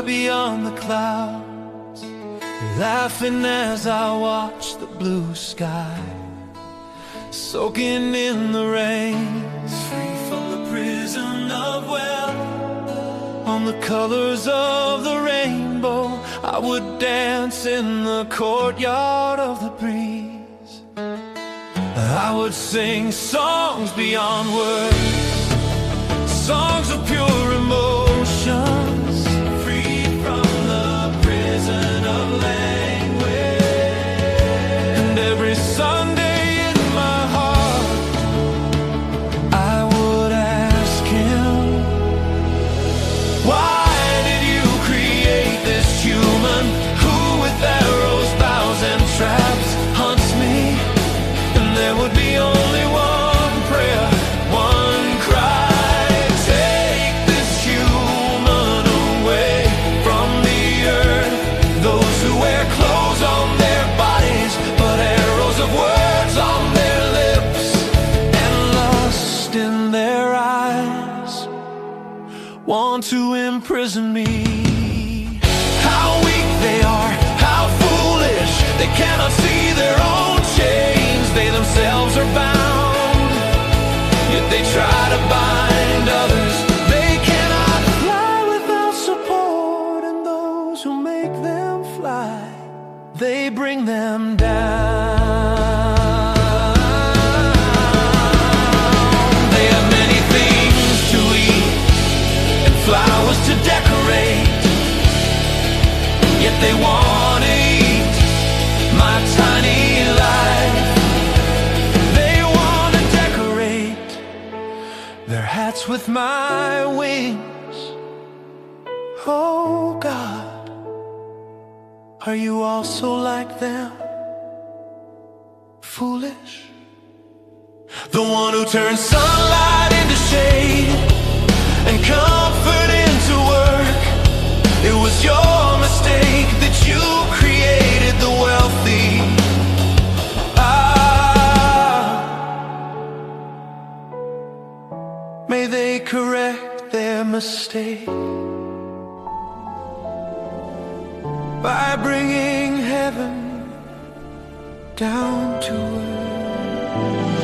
beyond the clouds, laughing as I watch the blue sky, soaking in the rain, free from the prison of wealth. On the colors of the rainbow, I would dance in the courtyard of the breeze. I would sing songs beyond words, songs of pure emotions, free from the prison of language. And every Sunday in my heart, I would ask him, why did you create this human who with arrows, bows and traps hunts me? And there would be only one prayer, one cry: take this human away from the earth. Those who wear clothes on their bodies, but arrows of words on their lips, and lust in their eyes, want to imprison me. How weak they are, how foolish, they cannot see their own chains. They themselves are bound, yet they try to bind others. They cannot fly without support, and those who make them fly, they bring them down. They have many things to eat and flowers to decorate, yet they want to eat my tiny life. They want to decorate their hats with my wings. Oh God, are you also like them? Foolish? The one who turns sunlight into shade and comfort into work. It was your mistake that you created the wealthy. May they correct their mistake by bringing heaven down to earth.